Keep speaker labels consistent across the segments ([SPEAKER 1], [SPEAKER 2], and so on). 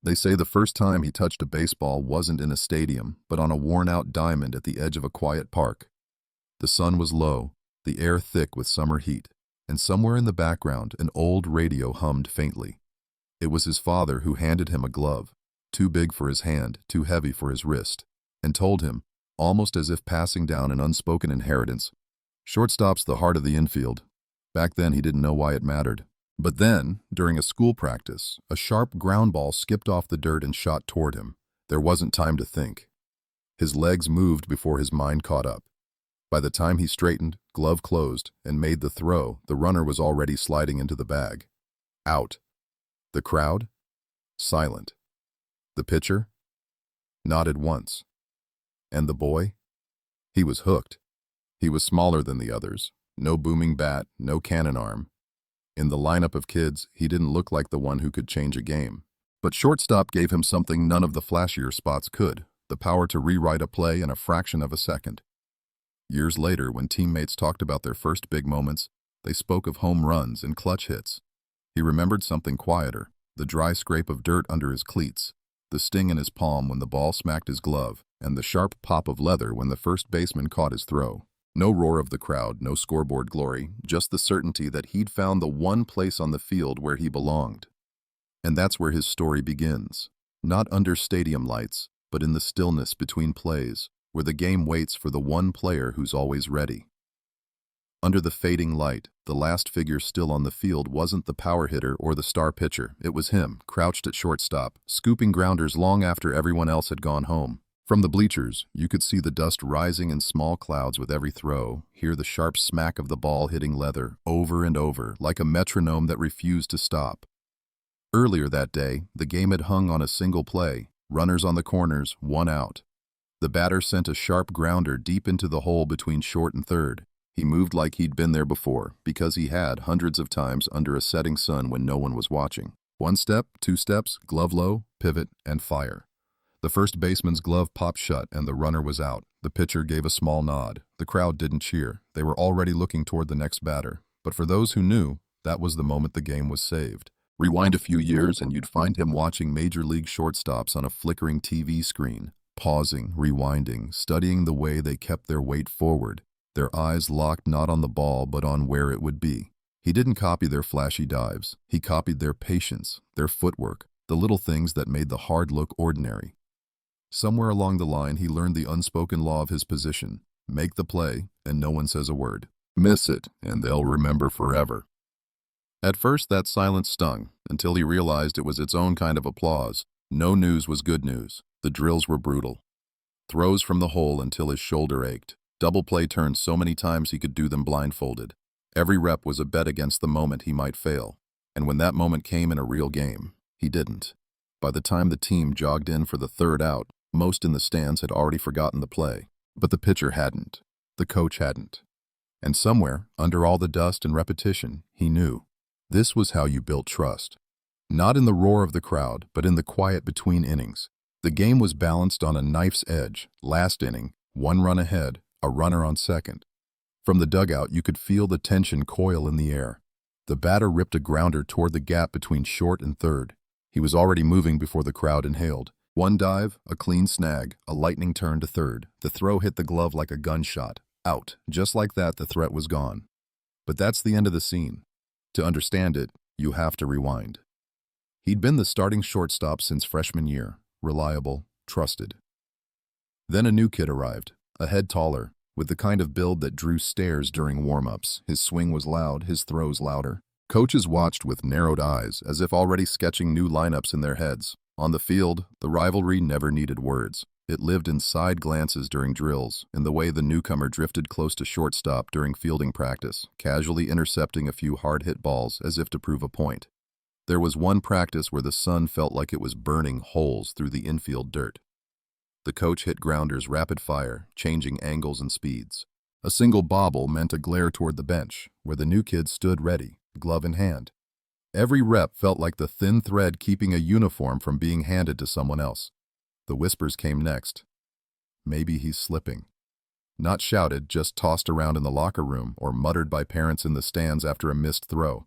[SPEAKER 1] They say the first time he touched a baseball wasn't in a stadium, but on a worn-out diamond at the edge of a quiet park. The sun was low, the air thick with summer heat, and somewhere in the background an old radio hummed faintly. It was his father who handed him a glove, too big for his hand, too heavy for his wrist, and told him, almost as if passing down an unspoken inheritance, "Shortstop's the heart of the infield." Back then he didn't know why it mattered. But then, during a school practice, a sharp ground ball skipped off the dirt and shot toward him. There wasn't time to think. His legs moved before his mind caught up. By the time he straightened, glove closed, and made the throw, the runner was already sliding into the bag. Out. The crowd? Silent. The pitcher? Nodded once. And the boy? He was hooked. He was smaller than the others. No booming bat, no cannon arm. In the lineup of kids, he didn't look like the one who could change a game. But shortstop gave him something none of the flashier spots could, the power to rewrite a play in a fraction of a second. Years later, when teammates talked about their first big moments, they spoke of home runs and clutch hits. He remembered something quieter, the dry scrape of dirt under his cleats, the sting in his palm when the ball smacked his glove, and the sharp pop of leather when the first baseman caught his throw. No roar of the crowd, no scoreboard glory, just the certainty that he'd found the one place on the field where he belonged. And that's where his story begins. Not under stadium lights, but in the stillness between plays, where the game waits for the one player who's always ready. Under the fading light, the last figure still on the field wasn't the power hitter or the star pitcher. It was him, crouched at shortstop, scooping grounders long after everyone else had gone home. From the bleachers, you could see the dust rising in small clouds with every throw, hear the sharp smack of the ball hitting leather, over and over, like a metronome that refused to stop. Earlier that day, the game had hung on a single play, runners on the corners, one out. The batter sent a sharp grounder deep into the hole between short and third. He moved like he'd been there before, because he had hundreds of times under a setting sun when no one was watching. One step, two steps, glove low, pivot, and fire. The first baseman's glove popped shut and the runner was out. The pitcher gave a small nod. The crowd didn't cheer. They were already looking toward the next batter. But for those who knew, that was the moment the game was saved. Rewind a few years and you'd find him watching major league shortstops on a flickering TV screen, pausing, rewinding, studying the way they kept their weight forward, their eyes locked not on the ball but on where it would be. He didn't copy their flashy dives. He copied their patience, their footwork, the little things that made the hard look ordinary. Somewhere along the line, he learned the unspoken law of his position. Make the play, and no one says a word. Miss it, and they'll remember forever. At first, that silence stung, until he realized it was its own kind of applause. No news was good news. The drills were brutal. Throws from the hole until his shoulder ached. Double play turns so many times he could do them blindfolded. Every rep was a bet against the moment he might fail. And when that moment came in a real game, he didn't. By the time the team jogged in for the third out, most in the stands had already forgotten the play. But the pitcher hadn't. The coach hadn't. And somewhere, under all the dust and repetition, he knew. This was how you built trust. Not in the roar of the crowd, but in the quiet between innings. The game was balanced on a knife's edge. Last inning, one run ahead, a runner on second. From the dugout, you could feel the tension coil in the air. The batter ripped a grounder toward the gap between short and third. He was already moving before the crowd inhaled. One dive, a clean snag, a lightning turn to third. The throw hit the glove like a gunshot. Out. Just like that, the threat was gone. But that's the end of the scene. To understand it, you have to rewind. He'd been the starting shortstop since freshman year. Reliable, trusted. Then a new kid arrived, a head taller, with the kind of build that drew stares during warm-ups. His swing was loud, his throws louder. Coaches watched with narrowed eyes, as if already sketching new lineups in their heads. On the field, the rivalry never needed words. It lived in side glances during drills, in the way the newcomer drifted close to shortstop during fielding practice, casually intercepting a few hard-hit balls as if to prove a point. There was one practice where the sun felt like it was burning holes through the infield dirt. The coach hit grounders rapid fire, changing angles and speeds. A single bobble meant a glare toward the bench, where the new kid stood ready, glove in hand. Every rep felt like the thin thread keeping a uniform from being handed to someone else. The whispers came next. Maybe he's slipping. Not shouted, just tossed around in the locker room or muttered by parents in the stands after a missed throw.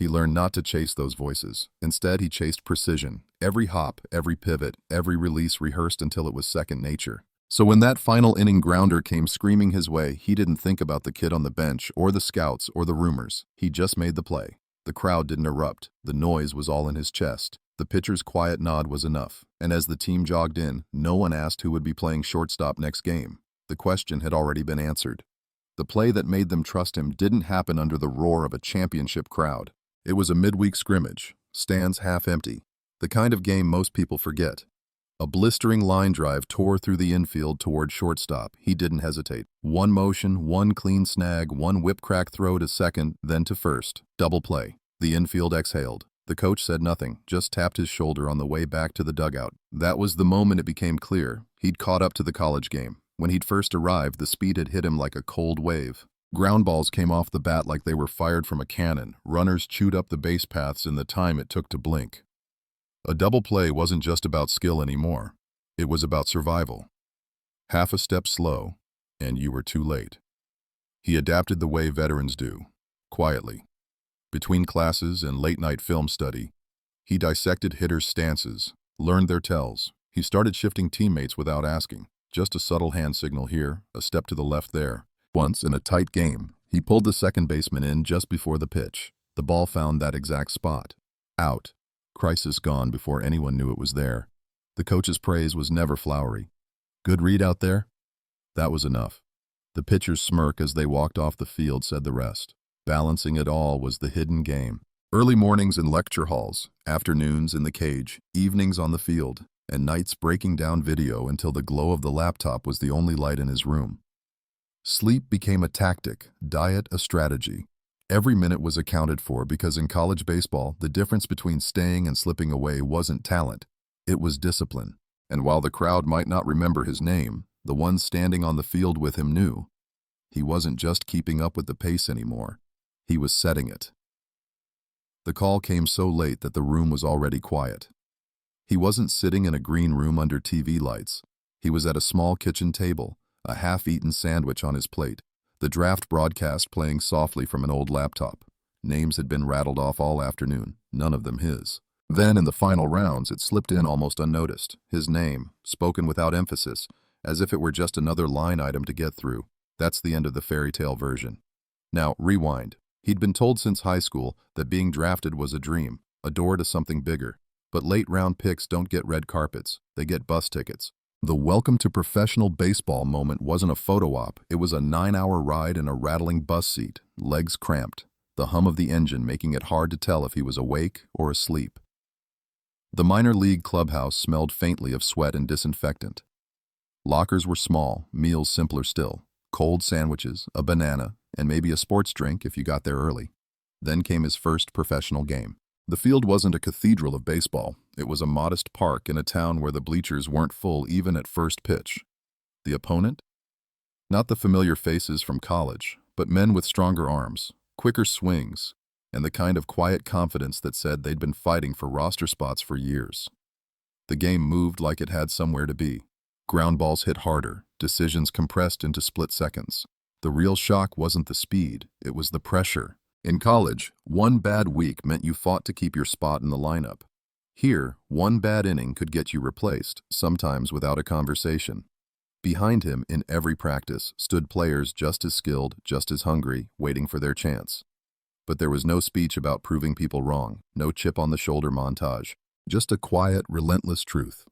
[SPEAKER 1] He learned not to chase those voices. Instead, he chased precision. Every hop, every pivot, every release rehearsed until it was second nature. So when that final inning grounder came screaming his way, he didn't think about the kid on the bench or the scouts or the rumors. He just made the play. The crowd didn't erupt. The noise was all in his chest. The pitcher's quiet nod was enough. And as the team jogged in, no one asked who would be playing shortstop next game. The question had already been answered. The play that made them trust him didn't happen under the roar of a championship crowd. It was a midweek scrimmage, stands half empty, the kind of game most people forget. A blistering line drive tore through the infield toward shortstop. He didn't hesitate. One motion, one clean snag, one whip-crack throw to second, then to first. Double play. The infield exhaled. The coach said nothing, just tapped his shoulder on the way back to the dugout. That was the moment it became clear. He'd caught up to the college game. When he'd first arrived, the speed had hit him like a cold wave. Ground balls came off the bat like they were fired from a cannon. Runners chewed up the base paths in the time it took to blink. A double play wasn't just about skill anymore. It was about survival. Half a step slow, and you were too late. He adapted the way veterans do, quietly. Between classes and late-night film study, he dissected hitters' stances, learned their tells. He started shifting teammates without asking. Just a subtle hand signal here, a step to the left there. Once, in a tight game, he pulled the second baseman in just before the pitch. The ball found that exact spot. Out. Crisis gone before anyone knew it was there. The coach's praise was never flowery. Good read out there? That was enough. The pitcher's smirk as they walked off the field said the rest. Balancing it all was the hidden game. Early mornings in lecture halls, afternoons in the cage, evenings on the field, and nights breaking down video until the glow of the laptop was the only light in his room. Sleep became a tactic, diet a strategy. Every minute was accounted for because in college baseball, the difference between staying and slipping away wasn't talent. It was discipline. And while the crowd might not remember his name, the ones standing on the field with him knew. He wasn't just keeping up with the pace anymore. He was setting it. The call came so late that the room was already quiet. He wasn't sitting in a green room under TV lights. He was at a small kitchen table, a half-eaten sandwich on his plate, the draft broadcast playing softly from an old laptop. Names had been rattled off all afternoon, none of them his. Then, in the final rounds, it slipped in almost unnoticed. His name, spoken without emphasis, as if it were just another line item to get through. That's the end of the fairy tale version. Now, rewind. He'd been told since high school that being drafted was a dream, a door to something bigger. But late-round picks don't get red carpets, they get bus tickets. The welcome to professional baseball moment wasn't a photo op, it was a 9-hour ride in a rattling bus seat, legs cramped, the hum of the engine making it hard to tell if he was awake or asleep. The minor league clubhouse smelled faintly of sweat and disinfectant. Lockers were small, meals simpler still. Cold sandwiches, a banana, and maybe a sports drink if you got there early. Then came his first professional game. The field wasn't a cathedral of baseball. It was a modest park in a town where the bleachers weren't full even at first pitch. The opponent? Not the familiar faces from college, but men with stronger arms, quicker swings, and the kind of quiet confidence that said they'd been fighting for roster spots for years. The game moved like it had somewhere to be. Ground balls hit harder, decisions compressed into split seconds. The real shock wasn't the speed, it was the pressure. In college, one bad week meant you fought to keep your spot in the lineup. Here, one bad inning could get you replaced, sometimes without a conversation. Behind him, in every practice, stood players just as skilled, just as hungry, waiting for their chance. But there was no speech about proving people wrong, no chip on the shoulder montage, just a quiet, relentless truth.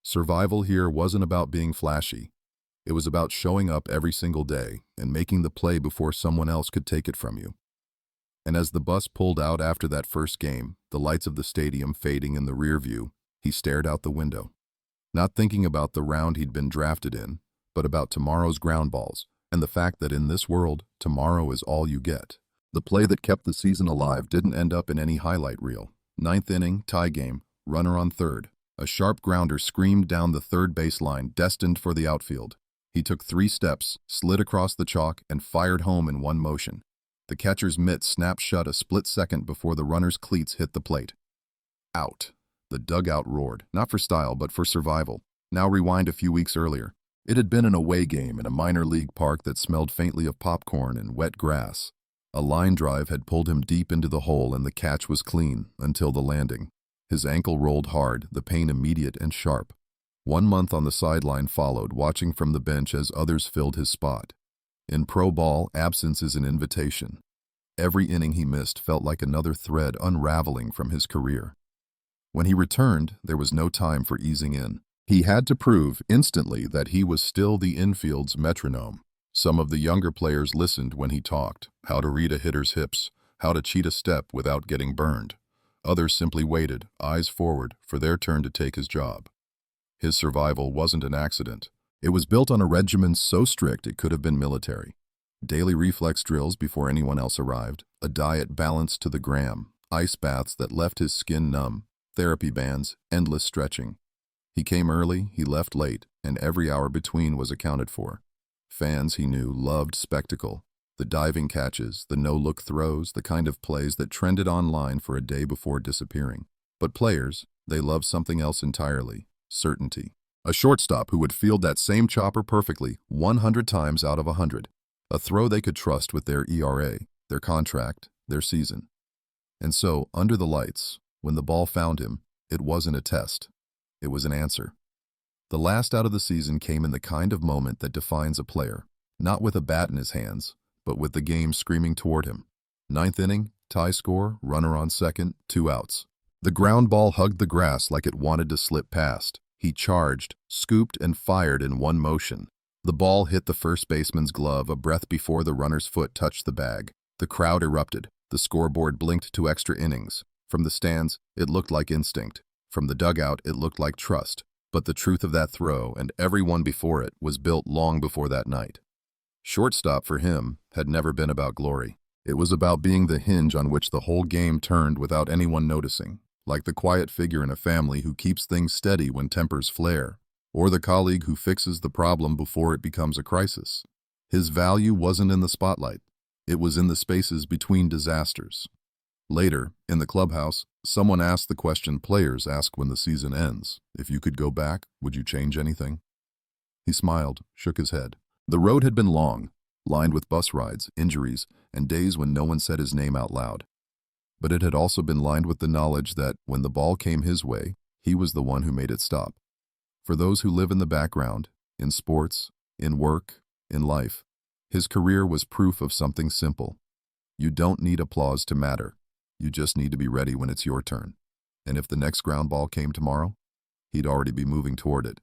[SPEAKER 1] Survival here wasn't about being flashy. It was about showing up every single day and making the play before someone else could take it from you. And as the bus pulled out after that first game, the lights of the stadium fading in the rear view, he stared out the window. Not thinking about the round he'd been drafted in, but about tomorrow's ground balls, and the fact that in this world, tomorrow is all you get. The play that kept the season alive didn't end up in any highlight reel. Ninth inning, tie game, runner on third. A sharp grounder screamed down the third baseline, destined for the outfield. He took 3 steps, slid across the chalk, and fired home in one motion. The catcher's mitt snapped shut a split second before the runner's cleats hit the plate. Out. The dugout roared, not for style, but for survival. Now rewind a few weeks earlier. It had been an away game in a minor league park that smelled faintly of popcorn and wet grass. A line drive had pulled him deep into the hole and the catch was clean until the landing. His ankle rolled hard, the pain immediate and sharp. 1 month on the sideline followed, watching from the bench as others filled his spot. In pro ball, absence is an invitation. Every inning he missed felt like another thread unraveling from his career. When he returned, there was no time for easing in. He had to prove instantly that he was still the infield's metronome. Some of the younger players listened when he talked, how to read a hitter's hips, how to cheat a step without getting burned. Others simply waited, eyes forward, for their turn to take his job. His survival wasn't an accident. It was built on a regimen so strict it could have been military. Daily reflex drills before anyone else arrived, a diet balanced to the gram, ice baths that left his skin numb, therapy bands, endless stretching. He came early, he left late, and every hour between was accounted for. Fans, he knew, loved spectacle. The diving catches, the no-look throws, the kind of plays that trended online for a day before disappearing. But players, they loved something else entirely: certainty. A shortstop who would field that same chopper perfectly 100 times out of 100. A throw they could trust with their ERA, their contract, their season. And so, under the lights, when the ball found him, it wasn't a test. It was an answer. The last out of the season came in the kind of moment that defines a player, not with a bat in his hands, but with the game screaming toward him. 9th inning, tie score, runner on second, 2 outs. The ground ball hugged the grass like it wanted to slip past. He charged, scooped, and fired in one motion. The ball hit the first baseman's glove a breath before the runner's foot touched the bag. The crowd erupted. The scoreboard blinked to extra innings. From the stands, it looked like instinct. From the dugout, it looked like trust. But the truth of that throw, and every one before it, was built long before that night. Shortstop for him had never been about glory. It was about being the hinge on which the whole game turned without anyone noticing, like the quiet figure in a family who keeps things steady when tempers flare, or the colleague who fixes the problem before it becomes a crisis. His value wasn't in the spotlight. It was in the spaces between disasters. Later, in the clubhouse, someone asked the question players ask when the season ends: if you could go back, would you change anything? He smiled, shook his head. The road had been long, lined with bus rides, injuries, and days when no one said his name out loud. But it had also been lined with the knowledge that, when the ball came his way, he was the one who made it stop. For those who live in the background, in sports, in work, in life, his career was proof of something simple. You don't need applause to matter. You just need to be ready when it's your turn. And if the next ground ball came tomorrow, he'd already be moving toward it.